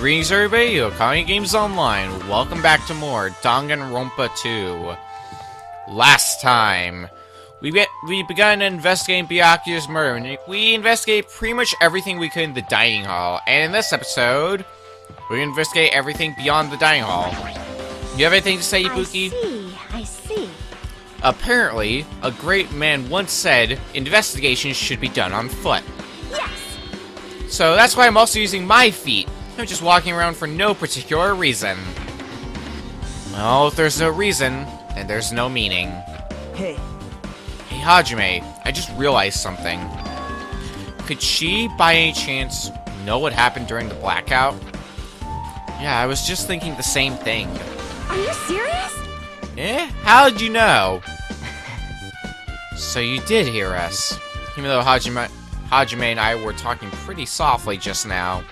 Greetings everybody, Okami Games Online. Welcome back to more Danganronpa 2. Last time, we began investigating Byakuya's murder, and we investigated pretty much everything we could in the dining hall. And in this episode, we're gonna investigate everything beyond the dining hall. You have anything to say, Ibuki? I see. Apparently, a great man once said, investigations should be done on foot. Yes! So that's why I'm also using my feet. I'm just walking around for no particular reason. Well, if there's no reason, then there's no meaning. Hey. Hey, Hajime, I just realized something. Could she, by any chance, know what happened during the blackout? Yeah, I was just thinking the same thing. Are you serious? Eh? How'd you know? So you did hear us. Even though Hajime and I were talking pretty softly just now.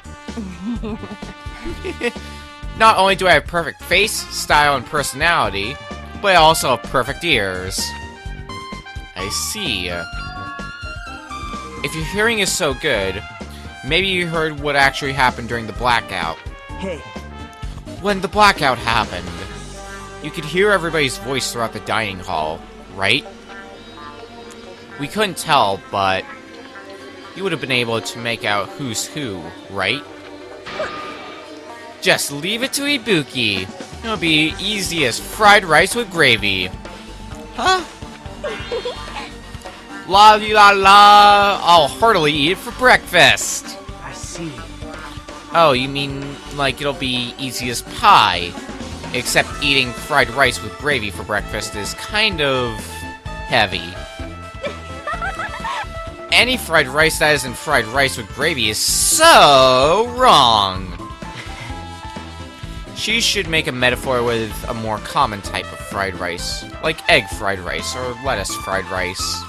Not only do I have perfect face, style, and personality, but I also have perfect ears. I see. If your hearing is so good, maybe you heard what actually happened during the blackout. Hey. When the blackout happened, you could hear everybody's voice throughout the dining hall, right? We couldn't tell, but you would have been able to make out who's who, right? Just leave it to Ibuki. It'll be easy as fried rice with gravy. Huh? La la la! I'll heartily eat it for breakfast. I see. Oh, you mean like it'll be easy as pie? Except eating fried rice with gravy for breakfast is kind of heavy. Any fried rice that isn't fried rice with gravy is so wrong. She should make a metaphor with a more common type of fried rice, like egg fried rice or lettuce fried rice.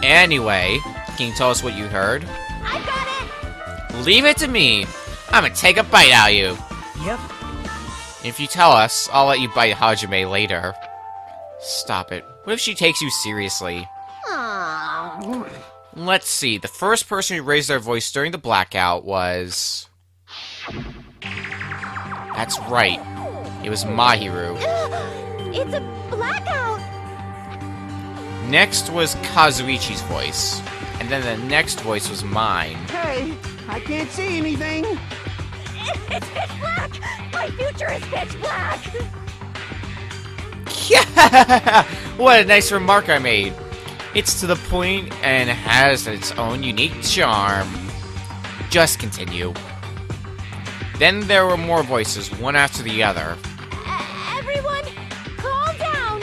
Anyway, can you tell us what you heard? I got it! Leave it to me. I'm gonna take a bite out of you. Yep. If you tell us, I'll let you bite Hajime later. Stop it. What if she takes you seriously? Aww. Let's see. The first person who raised their voice during the blackout was... That's right. It was Mahiru. It's a blackout! Next was Kazuichi's voice. And then the next voice was mine. Hey, I can't see anything. It's pitch black! My future is pitch black! Yeah! What a nice remark I made. It's to the point and has its own unique charm. Just continue. Then there were more voices, one after the other. Everyone, calm down!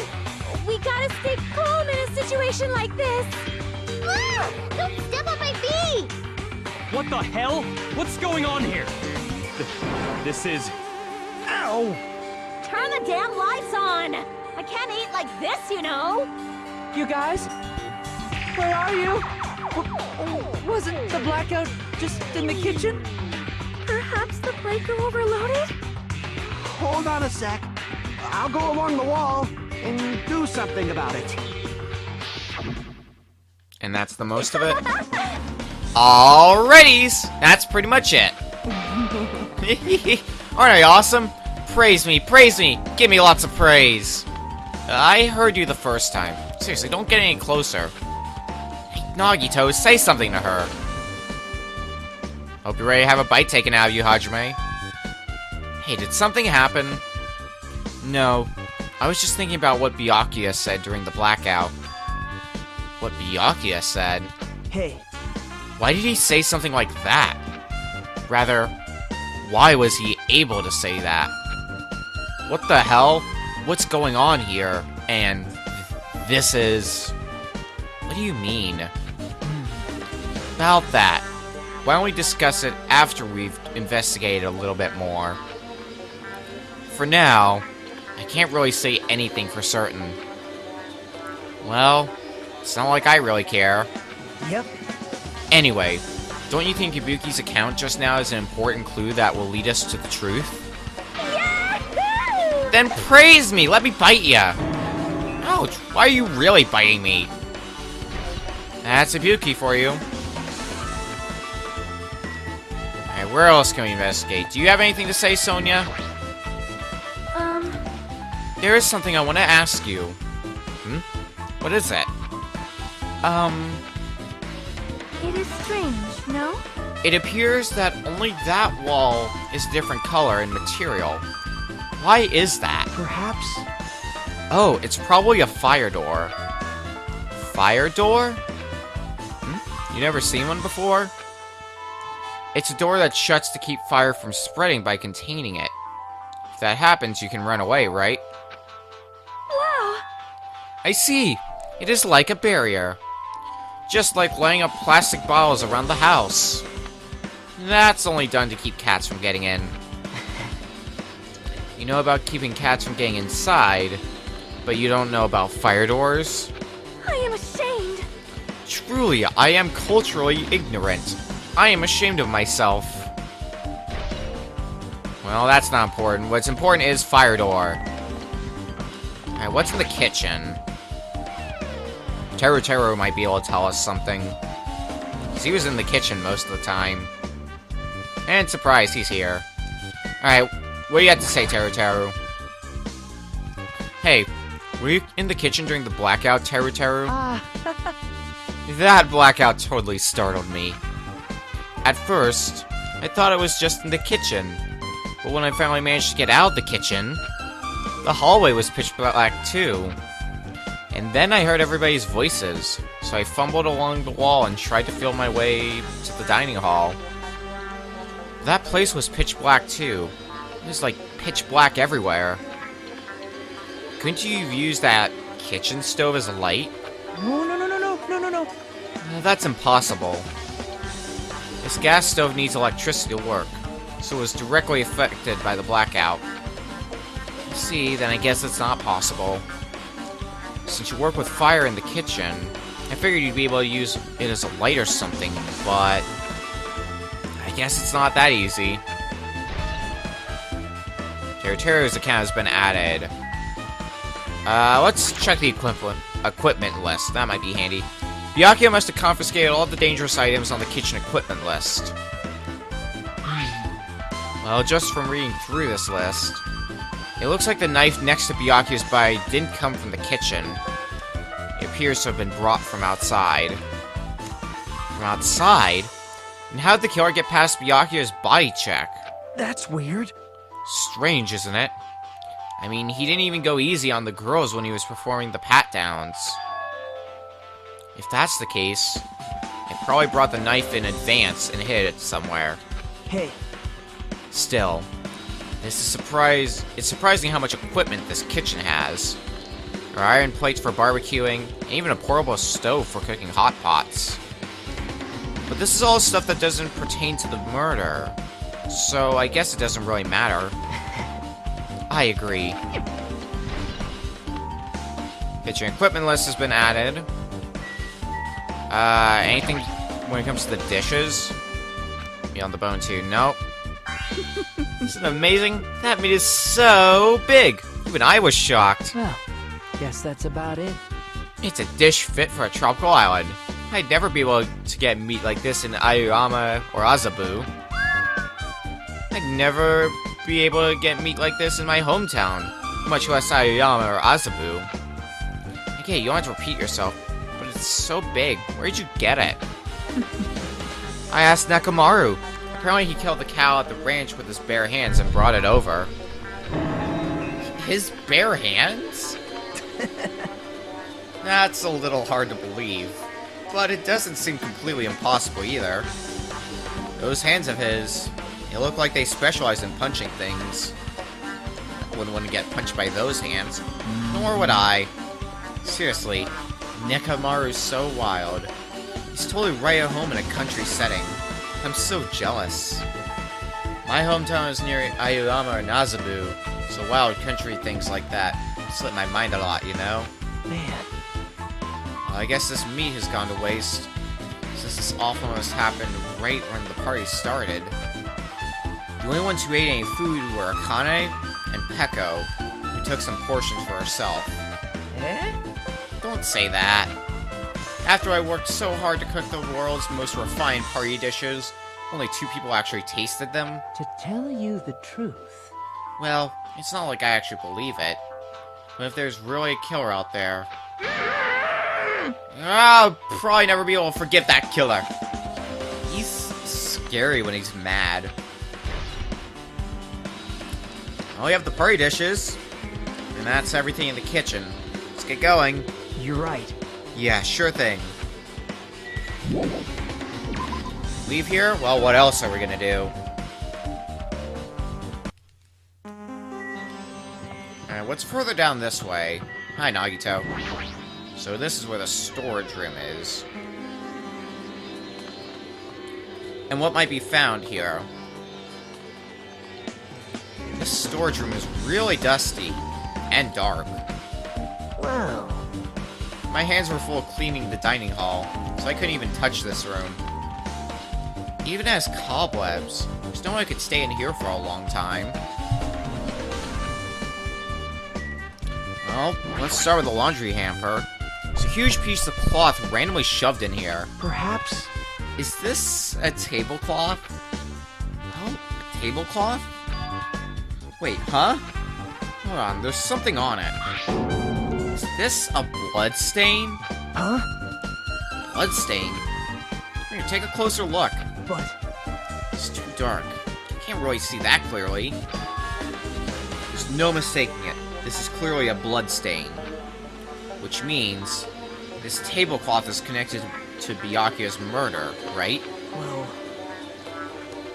We gotta stay calm in a situation like this! Ah! Don't step on my feet! What the hell? What's going on here? This is... Ow! Turn the damn lights on! I can't eat like this, you know! You guys? Where are you? Wasn't the blackout just in the kitchen? Perhaps the breaker overloaded? Hold on a sec. I'll go along the wall and do something about it. And that's the most of it? Alrighties! That's pretty much it. Aren't I awesome? Praise me, give me lots of praise. I heard you the first time. Seriously, don't get any closer. Hey, Nagito, say something to her. Hope you're ready to have a bite taken out of you, Hajime. Hey, did something happen? No. I was just thinking about what Byakuya said during the blackout. What Byakuya said? Hey. Why did he say something like that? Rather, why was he able to say that? What the hell? What's going on here? And this is... What do you mean? About that. Why don't we discuss it after we've investigated a little bit more? For now, I can't really say anything for certain. Well, it's not like I really care. Yep. Anyway, don't you think Ibuki's account just now is an important clue that will lead us to the truth? Yahoo! Then praise me! Let me bite ya! Ouch! Why are you really biting me? That's Ibuki for you. Alright, where else can we investigate? Do you have anything to say, Sonia? There is something I want to ask you. What is it? It is strange, no? It appears that only that wall is a different color and material. Why is that? Perhaps? Oh, it's probably a fire door. Fire door? You never seen one before? It's a door that shuts to keep fire from spreading by containing it. If that happens, you can run away, right? Wow! I see. It is like a barrier. Just like laying up plastic bottles around the house. That's only done to keep cats from getting in. You know about keeping cats from getting inside, but you don't know about fire doors? I am ashamed. Truly, I am culturally ignorant. I am ashamed of myself. Well, that's not important. What's important is fire door. Alright, what's in the kitchen? Teru might be able to tell us something. 'Cause he was in the kitchen most of the time. And surprise, he's here. Alright, what do you have to say, Teru? Hey, were you in the kitchen during the blackout, Teru? That blackout totally startled me. At first, I thought it was just in the kitchen. But when I finally managed to get out of the kitchen, the hallway was pitch black too. And then I heard everybody's voices, so I fumbled along the wall and tried to feel my way to the dining hall. That place was pitch black too. It was like pitch black everywhere. Couldn't you have used that kitchen stove as a light? No. That's impossible. This gas stove needs electricity to work, so it was directly affected by the blackout. See, then I guess it's not possible. Since you work with fire in the kitchen, I figured you'd be able to use it as a light or something, but I guess it's not that easy. Teru's account has been added. Let's check the equipment list. That might be handy. Byakuya must have confiscated all the dangerous items on the kitchen equipment list. Well, just from reading through this list, it looks like the knife next to Byakuya's body didn't come from the kitchen. It appears to have been brought from outside. From outside? And how did the killer get past Byakuya's body check? That's weird. Strange, isn't it? I mean, he didn't even go easy on the girls when he was performing the pat-downs. If that's the case, he probably brought the knife in advance and hid it somewhere. Hey. Still, it's surprising how much equipment this kitchen has. There are iron plates for barbecuing, and even a portable stove for cooking hot pots. But this is all stuff that doesn't pertain to the murder, so I guess it doesn't really matter. I agree. Kitchen equipment list has been added. Anything when it comes to the dishes? Meat on the bone too. Nope. Isn't it amazing? That meat is so big! Even I was shocked. Well, guess that's about it. It's a dish fit for a tropical island. I'd never be able to get meat like this in Aoyama or Azabu. I'd never be able to get meat like this in my hometown, much less Aoyama or Azabu. Okay, you don't have to repeat yourself, but it's so big. Where'd you get it? I asked Nekomaru. Apparently he killed the cow at the ranch with his bare hands and brought it over. His bare hands? That's a little hard to believe, but it doesn't seem completely impossible either. Those hands of his, they look like they specialize in punching things. I wouldn't want to get punched by those hands, nor would I. Seriously, Nekomaru's so wild. He's totally right at home in a country setting. I'm so jealous. My hometown is near Aoyama or Nazabu, so wild country things like that slip my mind a lot, you know? Man. Well, I guess this meat has gone to waste, since this awfulness happened right when the party started. The only ones who ate any food were Akane and Peko, who took some portions for herself. Eh? Don't say that. After I worked so hard to cook the world's most refined party dishes, only 2 people actually tasted them. To tell you the truth, Well, it's not like I actually believe it. But if there's really a killer out there... I'll probably never be able to forgive that killer. He's scary when he's mad. Well, we have the party dishes. And that's everything in the kitchen. Let's get going. you're right. Yeah, sure thing. Leave here? Well, what else are we gonna do? Alright, what's further down this way? Hi, Nagito. So this is where the storage room is. And what might be found here? This storage room is really dusty. And dark. Well, My hands were full of cleaning the dining hall, so I couldn't even touch this room. Even as cobwebs, there's no way I could stay in here for a long time. Well, let's start with the laundry hamper. There's a huge piece of cloth randomly shoved in here. perhaps. Is this a tablecloth? Oh, a tablecloth? Wait, huh? Hold on, there's something on it. Is this a blood stain? Huh? Blood stain? Here, take a closer look. But It's too dark. You can't really see that clearly. There's no mistaking it. This is clearly a blood stain. Which means this tablecloth is connected to Byakuya's murder, right? well,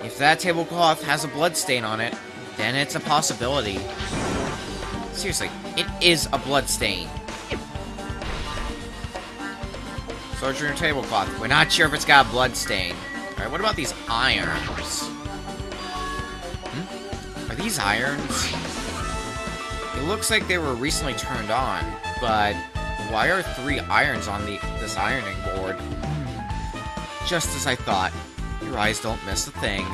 If that tablecloth has a blood stain on it, then it's a possibility. Seriously, it is a blood stain. Storage room tablecloth. We're not sure if it's got a blood stain. Alright, what about these irons? Are these irons? It looks like they were recently turned on, but why are 3 irons on this ironing board? Just as I thought. Your eyes don't miss a thing.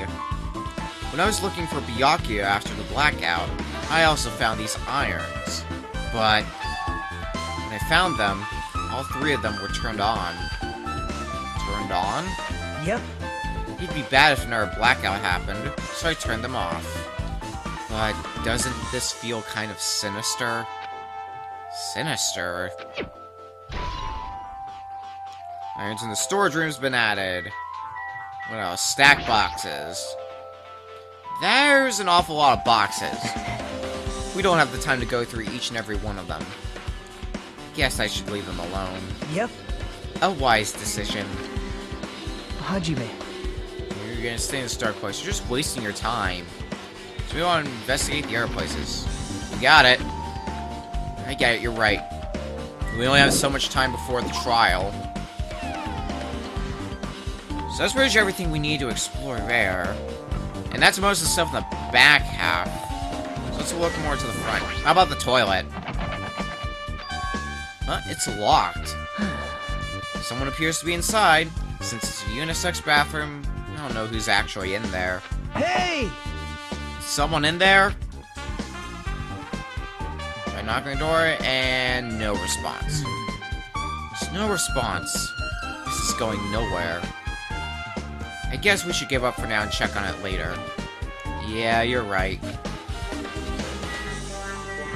When I was looking for Byakuya after the blackout, I also found these irons. But when I found them, all 3 of them were turned on. Turned on? yep. It'd be bad if another blackout happened, so I turned them off. But doesn't this feel kind of sinister? Sinister? Irons in the storage room's been added. What else? Stack boxes. There's an awful lot of boxes. We don't have the time to go through each and every one of them. Guess I should leave them alone. Yep. A wise decision. Hajime. You're gonna stay in this dark place. You're just wasting your time. So we want to investigate the other places. You got it. I get it, you're right. We only have so much time before the trial. So that's pretty much everything we need to explore there. And that's most of the stuff in the back half. So let's look more to the front. How about the toilet? Huh? It's locked. Someone appears to be inside. Since it's a unisex bathroom, I don't know who's actually in there. Hey! Someone in there? I knock on the door, and no response. There's no response. This is going nowhere. I guess we should give up for now and check on it later. Yeah, you're right.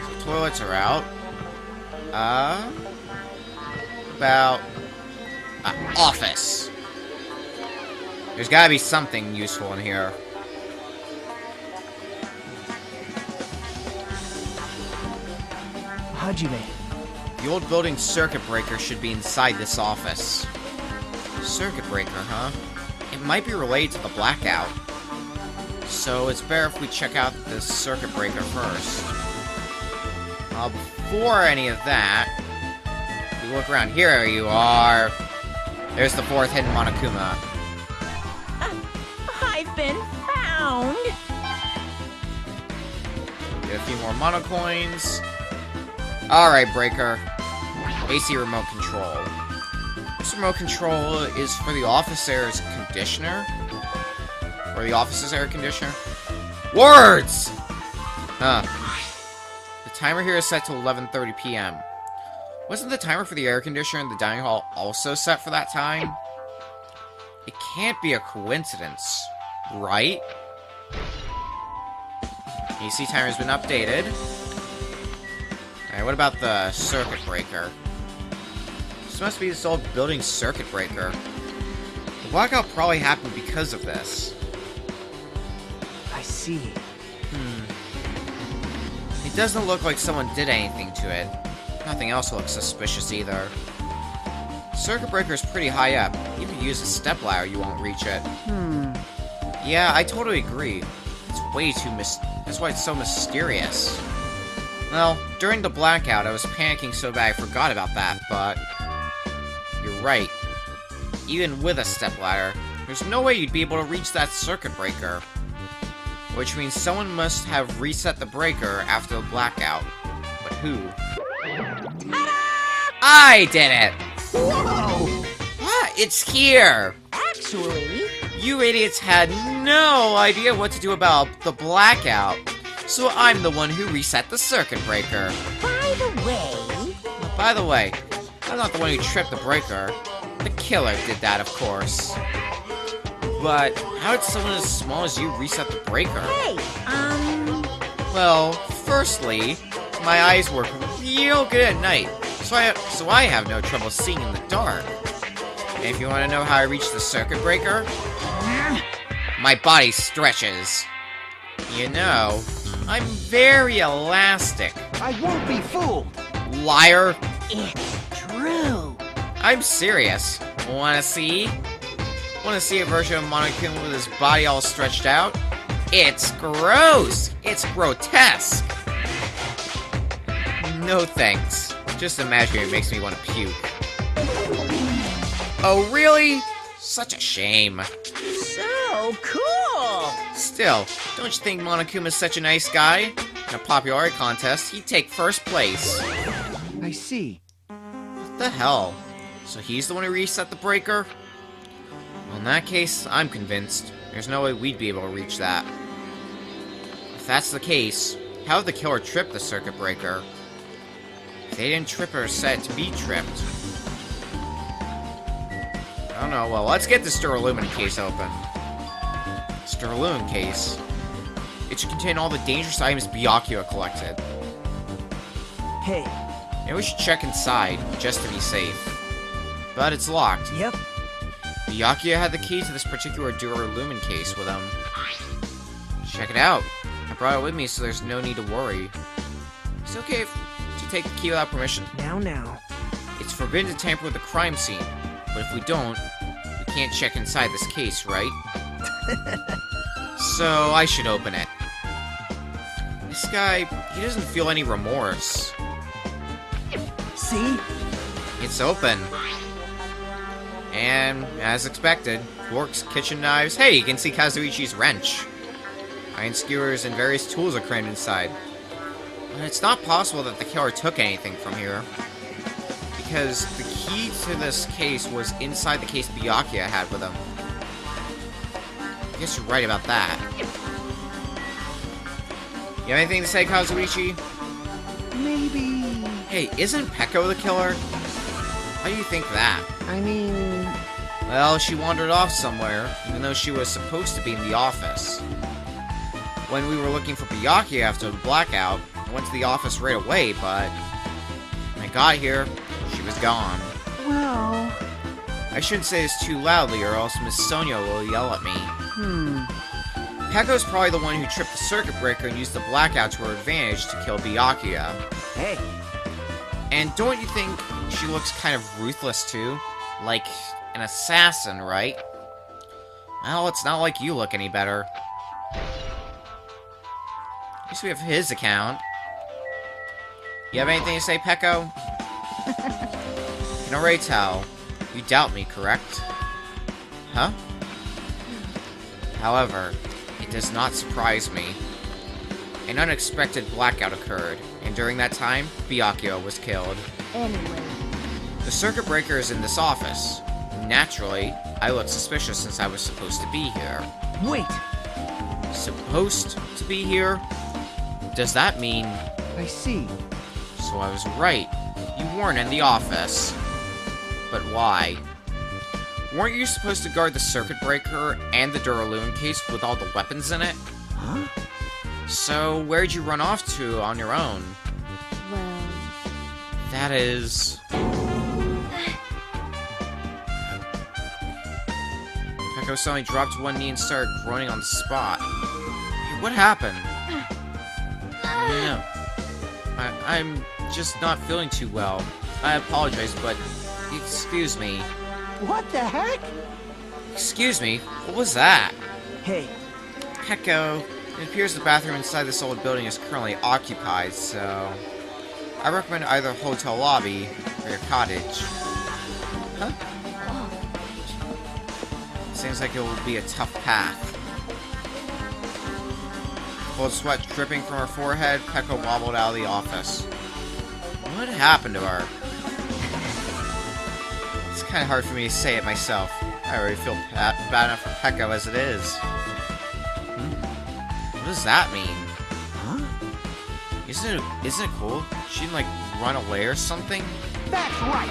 So toilets are out. About... office. There's gotta be something useful in here. Hajime. The old building's circuit breaker should be inside this office. Circuit breaker, huh? It might be related to the blackout. So it's better if we check out this circuit breaker first. Before any of that, we look around. Here you are. There's the 4th hidden Monokuma. I've been found. Get a few more monocoins. Alright, Breaker. AC remote control. This remote control is for the officer's conditioner? Or the office's air conditioner? Words! Huh. The timer here is set to 11:30 p.m. Wasn't the timer for the air conditioner in the dining hall also set for that time? It can't be a coincidence. right? AC timer's been updated. Alright, what about the circuit breaker? This must be this old building circuit breaker. The blackout probably happened because of this. I see. It doesn't look like someone did anything to it. Nothing else looks suspicious either. Circuit breaker is pretty high up. Even if you use a stepladder, you won't reach it. Yeah, I totally agree. It's way too that's why it's so mysterious. Well, during the blackout, I was panicking so bad I forgot about that, but you're right. Even with a stepladder, there's no way you'd be able to reach that circuit breaker. Which means someone must have reset the breaker after the blackout. But who? I did it! Whoa! Ah, it's here! Actually, You idiots had no idea what to do about the blackout. So I'm the one who reset the circuit breaker. By the way, I'm not the one who tripped the breaker. The killer did that, of course. But how did someone as small as you reset the breaker? hey, Well, firstly, my eyes work real good at night, so I have no trouble seeing in the dark. And if you want to know how I reach the circuit breaker, my body stretches. You know, I'm very elastic. I won't be fooled. Liar! it's true. I'm serious. Wanna see? Wanna see a version of Monokuma with his body all stretched out? It's gross! It's grotesque! No thanks. Just imagining it makes me want to puke. Oh, really? Such a shame. So cool. Still, don't you think Monokuma's such a nice guy? In a popularity contest, he'd take first place. I see. What the hell? So he's the one who reset the breaker? Well, in that case, I'm convinced. There's no way we'd be able to reach that. If that's the case, how did the killer trip the circuit breaker? If they didn't trip or set it to be tripped. I don't know. Well, let's get the Sturlumen case open. Sturlumen case. It should contain all the dangerous items Byakuya collected. Hey, Maybe we should check inside, just to be safe. But it's locked. yep. Byakuya had the key to this particular Duralumin case with him. Check it out. I brought it with me, so there's no need to worry. It's okay if you take the key without permission. Now. It's forbidden to tamper with the crime scene, but if we don't, we can't check inside this case, right? So I should open it. This guy, he doesn't feel any remorse. See? It's open. And, as expected, forks, kitchen knives. Hey, you can see Kazuichi's wrench. Iron skewers and various tools are crammed inside. But it's not possible that the killer took anything from here. Because the key to this case was inside the case Byakuya had with him. I guess you're right about that. You have anything to say, Kazuichi? Maybe... Hey, isn't Peko the killer? Why do you think that? I mean... Well, she wandered off somewhere, even though she was supposed to be in the office. When we were looking for Byakuya after the blackout, I went to the office right away, but... when I got here, she was gone. Well... I shouldn't say this too loudly, or else Miss Sonia will yell at me. Peko's probably the one who tripped the circuit breaker and used the blackout to her advantage to kill Byakuya. Hey, And don't you think she looks kind of ruthless too? Like an assassin, right? Well, it's not like you look any better. At least we have his account. You have anything to say, Peko? I can already tell. You doubt me, correct? Huh? However, it does not surprise me. An unexpected blackout occurred, and during that time, Byakuya was killed. Anyway, The circuit breaker is in this office. Naturally, I look suspicious since I was supposed to be here. wait! Supposed to be here? Does that mean... I see. So I was right. You weren't in the office. But why? weren't you supposed to guard the circuit breaker and the Duraloon case with all the weapons in it? Huh? So, where'd you run off to on your own? Well, That is... Peko suddenly dropped to one knee and started groaning on the spot. Hey, what happened? No. I'm just not feeling too well. I apologize, but... Excuse me. What the heck? Excuse me? What was that? Hey, Peko, it appears the bathroom inside this old building is currently occupied, so... I recommend either hotel lobby or your cottage. Huh? Seems like it will be a tough path. Cold sweat dripping from her forehead, Peko wobbled out of the office. What happened to her? It's kind of hard for me to say it myself. I already feel bad enough for Peko as it is. What does that mean? huh? Isn't it cool? She didn't, like, run away or something? That's right.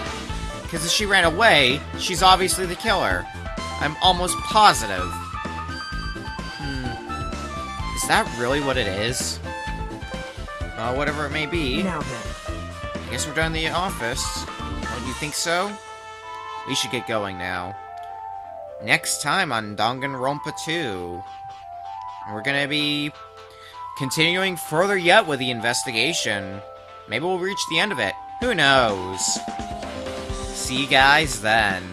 Because if she ran away, she's obviously the killer. I'm almost positive. Is that really what it is? Whatever it may be. Now then. I guess we're done in the office. Don't you think so? We should get going now. Next time on Danganronpa 2. We're gonna be continuing further yet with the investigation. Maybe we'll reach the end of it. Who knows? See you guys then.